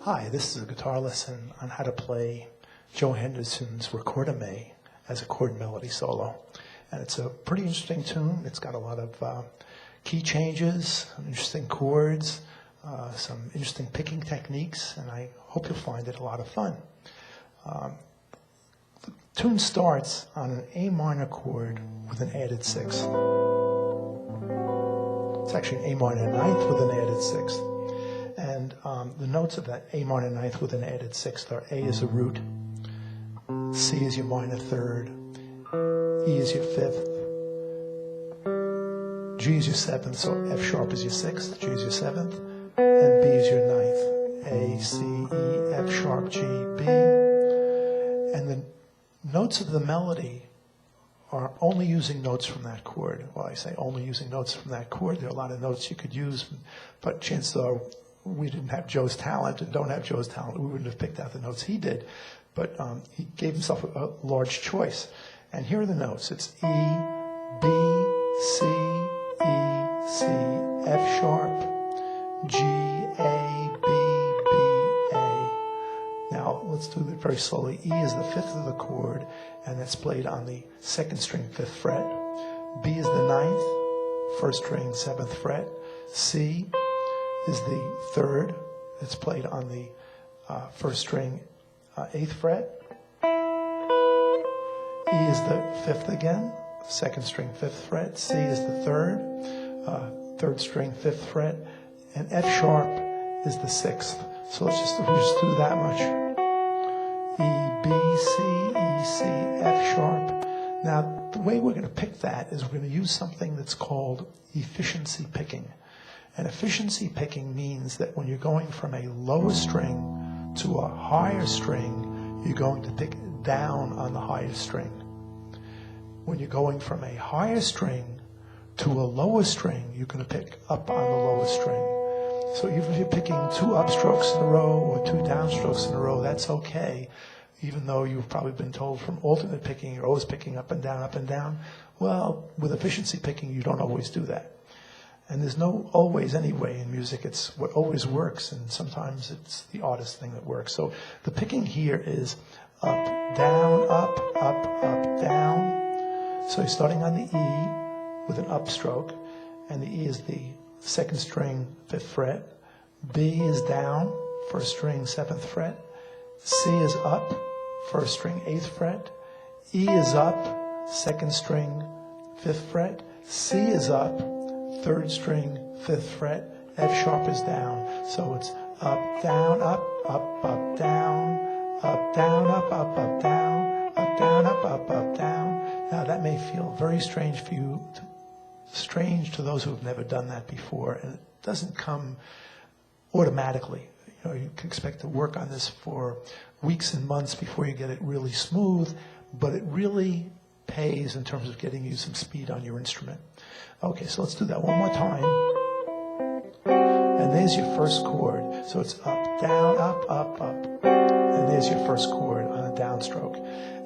Hi, this is a guitar lesson on how to play Joe Henderson's Recorda as a chord melody solo. And it's a pretty interesting tune. It's got a lot of key changes, some interesting chords, some interesting picking techniques, and I hope you'll find it a lot of fun. The tune starts on an A minor chord with an added sixth. It's actually an A minor ninth with an added sixth. And the notes of that A minor ninth with an added sixth are A is a root, C is your minor third, E is your fifth, G is your seventh, so F sharp is your sixth, G is your seventh, and B is your ninth. A, C, E, F sharp, G, B. And the notes of the melody are only using notes from that chord. Well, I say only using notes from that chord. There are a lot of notes you could use, but chances are we didn't have Joe's talent and don't have Joe's talent. We wouldn't have picked out the notes he did. But he gave himself a large choice. And here are the notes. It's E, B, C, E, C, F sharp, G, A, B, B, A. Now, let's do it very slowly. E is the fifth of the chord, and that's played on the second string, fifth fret. B is the ninth, first string, seventh fret. C is the third, it's played on the first string, eighth fret. E is the fifth again, second string, fifth fret. C is the third string, fifth fret. And F sharp is the sixth. So we just do that much. E, B, C, E, C, F sharp. Now, the way we're going to pick that is we're going to use something that's called efficiency picking. And efficiency picking means that when you're going from a lower string to a higher string, you're going to pick down on the higher string. When you're going from a higher string to a lower string, you're going to pick up on the lower string. So even if you're picking two upstrokes in a row or two downstrokes in a row, that's okay. Even though you've probably been told from alternate picking, you're always picking up and down, up and down. Well, with efficiency picking, you don't always do that. And there's no always anyway in music. It's what always works, and sometimes it's the oddest thing that works. So the picking here is up, down, up, up, up, down. So you're starting on the E with an upstroke, and the E is the second string, fifth fret. B is down, first string, seventh fret. C is up, first string, eighth fret. E is up, second string, fifth fret. C is up, third string, fifth fret. F sharp is down. So it's up, down, up, up, up, down, up, down, up, up, up, down, up, down, up, up, up, down. Now that may feel very strange for you, strange to those who have never done that before, and it doesn't come automatically. You know, you can expect to work on this for weeks and months before you get it really smooth, but it really pays in terms of getting you some speed on your instrument. Okay, so let's do that one more time. And there's your first chord. So it's up, down, up, up, up. And there's your first chord on a downstroke.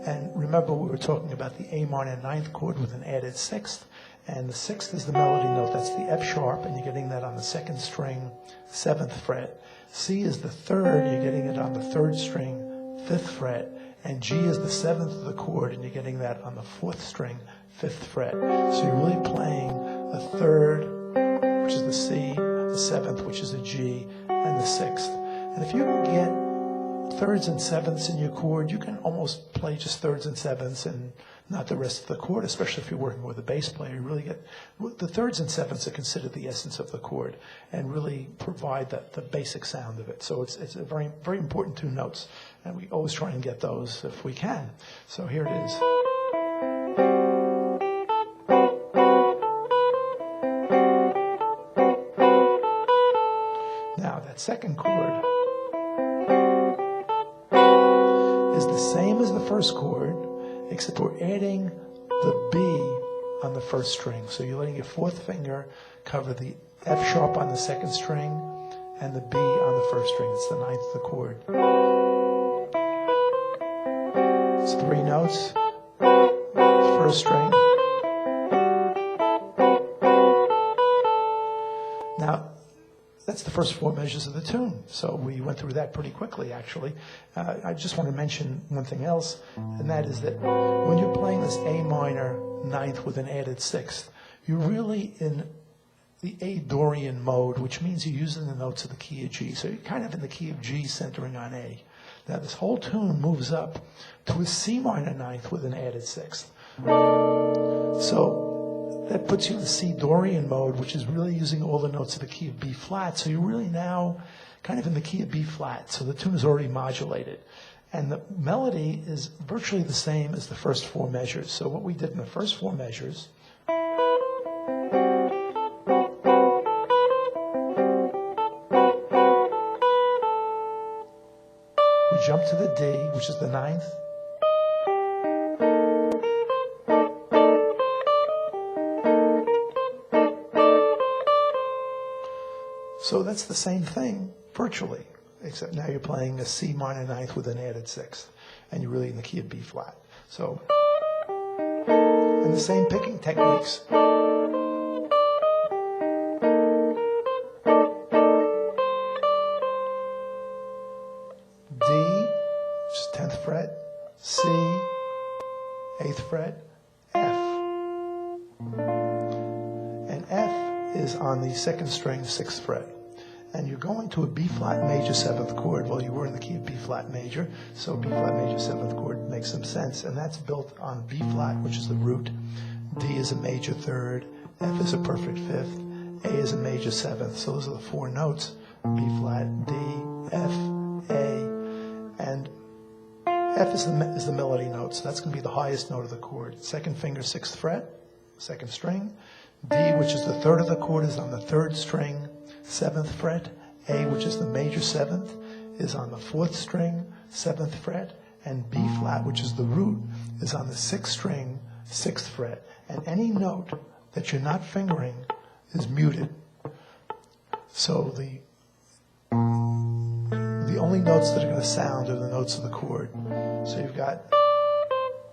And remember, we were talking about the A minor ninth chord with an added sixth. And the sixth is the melody note. That's the F sharp, and you're getting that on the second string, seventh fret. C is the third, you're getting it on the third string, fifth fret. And G is the seventh of the chord, and you're getting that on the fourth string, fifth fret. So you're really playing a third, which is the C, the seventh, which is the G, and the sixth. And if you can get thirds and sevenths in your chord, you can almost play just thirds and sevenths and not the rest of the chord, especially if you're working with a bass player. You really get the thirds and sevenths are considered the essence of the chord and really provide the basic sound of it. So it's a very, very important two notes, and we always try and get those if we can. So here it is. Now that second chord is the same as the first chord, except we're adding the B on the first string. So you're letting your fourth finger cover the F sharp on the second string and the B on the first string. It's the ninth of the chord. It's three notes. First string. Now, that's the first four measures of the tune. So we went through that pretty quickly, actually. I just want to mention one thing else, and that is that when you're playing this A minor ninth with an added sixth, you're really in the A Dorian mode, which means you're using the notes of the key of G. So you're kind of in the key of G centering on A. Now this whole tune moves up to a C minor ninth with an added sixth. So that puts you in the C Dorian mode, which is really using all the notes of the key of B flat. So you're really now kind of in the key of B flat. So the tune is already modulated. And the melody is virtually the same as the first four measures. So what we did in the first four measures, we jump to the D, which is the ninth. So that's the same thing, virtually, except now you're playing a C minor ninth with an added sixth, and you're really in the key of B flat. So, and the same picking techniques. D, which is 10th fret, C, 8th fret, F. And F is on the second string, 6th fret. And you're going to a B flat major 7th chord. Well, you were in the key of B flat major, so B flat major 7th chord makes some sense. And that's built on B flat, which is the root. D is a major 3rd, F is a perfect 5th, A is a major 7th. So those are the four notes: B flat, D, F, A, and F is the melody note. So that's going to be the highest note of the chord. Second finger, 6th fret, second string. D, which is the 3rd of the chord, is on the 3rd string, 7th fret. A, which is the major 7th, is on the 4th string, 7th fret. And B flat, which is the root, is on the 6th string, 6th fret. And any note that you're not fingering is muted. So the only notes that are going to sound are the notes of the chord. So you've got...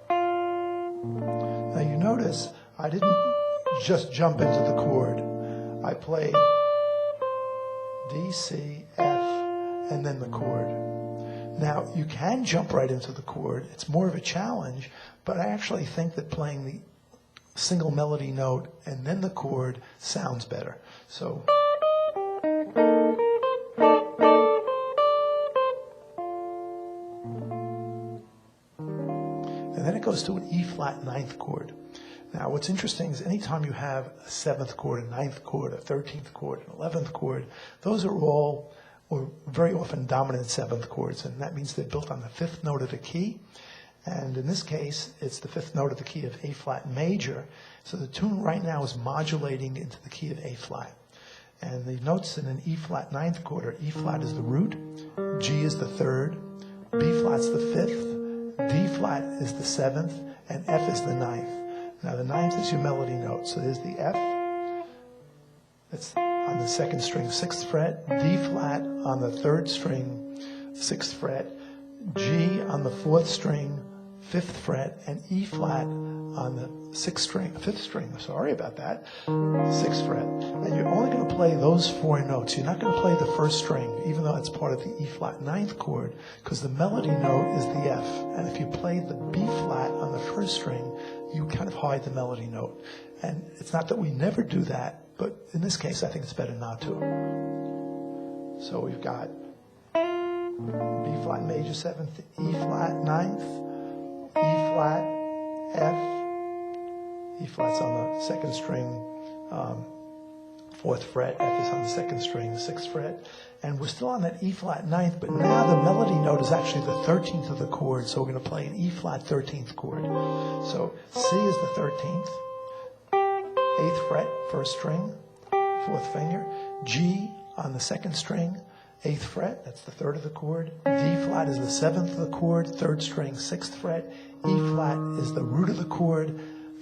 Now you notice I didn't just jump into the chord. I played D, C, F, and then the chord. Now, you can jump right into the chord. It's more of a challenge, but I actually think that playing the single melody note and then the chord sounds better. So... and then it goes to an E flat ninth chord. Now, what's interesting is anytime you have a 7th chord, a 9th chord, a 13th chord, an 11th chord, those are all, or very often, dominant 7th chords, and that means they're built on the 5th note of the key. And in this case, it's the 5th note of the key of A flat major. So the tune right now is modulating into the key of A flat. And the notes in an E flat ninth chord are: E flat is the root, G is the 3rd, B flat's the 5th, D flat is the 7th, and F is the 9th. Now the 9th is your melody note. So there's the F, that's on the 2nd string, 6th fret, D flat on the 3rd string, 6th fret, G on the 4th string, 5th fret, and E flat on the 6th string, 5th string, sorry about that, 6th fret. And you're only going to play those four notes. You're not going to play the 1st string, even though it's part of the E flat ninth chord, because the melody note is the F. And if you play the B flat on the 1st string, you kind of hide the melody note. And it's not that we never do that, but in this case, I think it's better not to. So we've got B flat major 7th, E flat 9th, E flat, F, E flat's on the 2nd string, 4th fret, F is on the 2nd string, 6th fret, and we're still on that E flat 9th, but now the melody note is actually the 13th of the chord, so we're going to play an E flat 13th chord. So C is the 13th, 8th fret, 1st string, 4th finger, G on the 2nd string, 8th fret, that's the 3rd of the chord. D flat is the 7th of the chord, 3rd string, 6th fret. E flat is the root of the chord,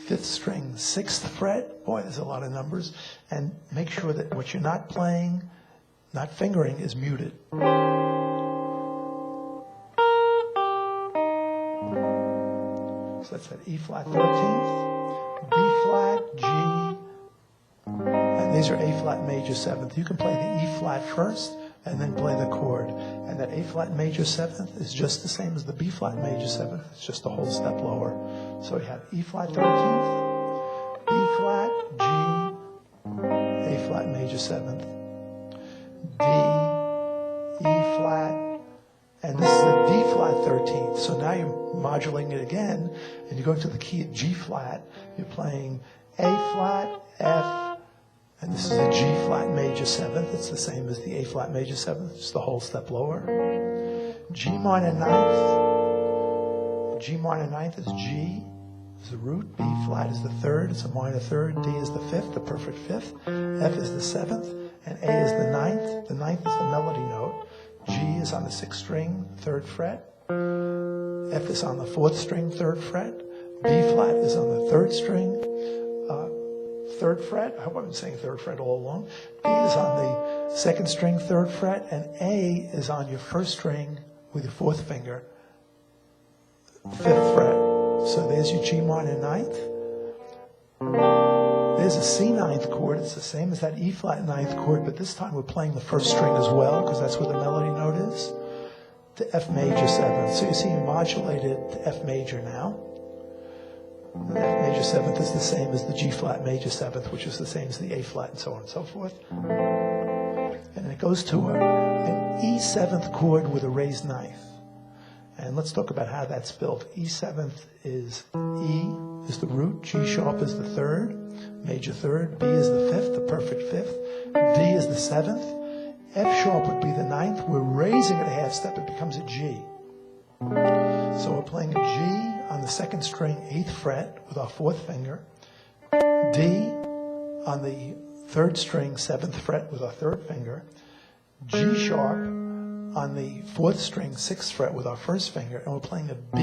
5th string, 6th fret. Boy, there's a lot of numbers. And make sure that what you're not playing, not fingering, is muted. So that's that E flat 13th, B flat, G, and These are A flat major 7th. You can play the E flat first and then play the chord. And that A flat major 7th is just the same as the B flat major 7th. It's just a whole step lower. So we have E flat 13th, B flat, G, A flat major 7th, D, E flat, and this is a D flat 13th. So now you're modulating it again, and you're going to the key of G flat. You're playing A flat, F, and this is a G flat major 7th. It's the same as the A flat major 7th, just the whole step lower. G minor 9th. G minor 9th is G is the root. B flat is the 3rd. It's a minor 3rd. D is the 5th, the perfect 5th. F is the 7th, and A is the 9th. The 9th is the melody note. G is on the 6th string, 3rd fret. F is on the 4th string, 3rd fret. B flat is on the 3rd string, 3rd fret. I hope I've been saying 3rd fret all along. B is on the 2nd string, 3rd fret, and A is on your 1st string with your 4th finger, 5th fret. So there's your G minor 9th. There's a C 9th chord. It's the same as that E flat 9th chord, but this time we're playing the 1st string as well, because that's where the melody note is, to F major 7th. So you see you modulate it to F major now. And F major 7th is the same as the G flat major 7th, which is the same as the A flat, and so on and so forth. And it goes to an E 7th chord with a raised 9th. And let's talk about how that's built. E 7th is E is the root, G sharp is the 3rd, major 3rd, B is the 5th, the perfect 5th, D is the 7th, F sharp would be the 9th. We're raising it a half step, it becomes a G. So we're playing a G on the 2nd string, 8th fret with our 4th finger, D on the 3rd string, 7th fret with our 3rd finger, G sharp on the 4th string, 6th fret with our 1st finger, and we're playing a B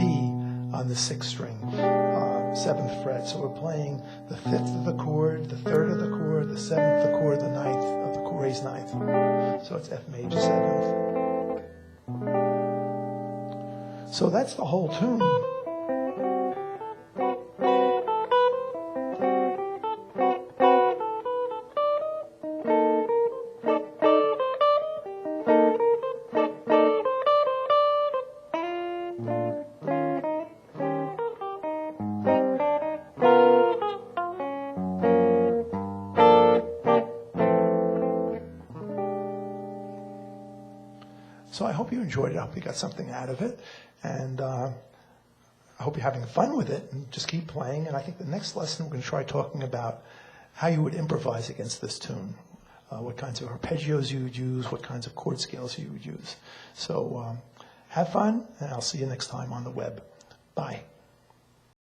on the 6th string, 7th fret. So we're playing the 5th of the chord, the 3rd of the chord, the 7th of the chord, the 9th of the raised 9th. So it's F major 7th. So that's the whole tune. So I hope you enjoyed it. I hope you got something out of it. And I hope you're having fun with it. And just keep playing. And I think the next lesson we're going to try talking about how you would improvise against this tune. What kinds of arpeggios you would use, what kinds of chord scales you would use. So have fun, and I'll see you next time on the web. Bye.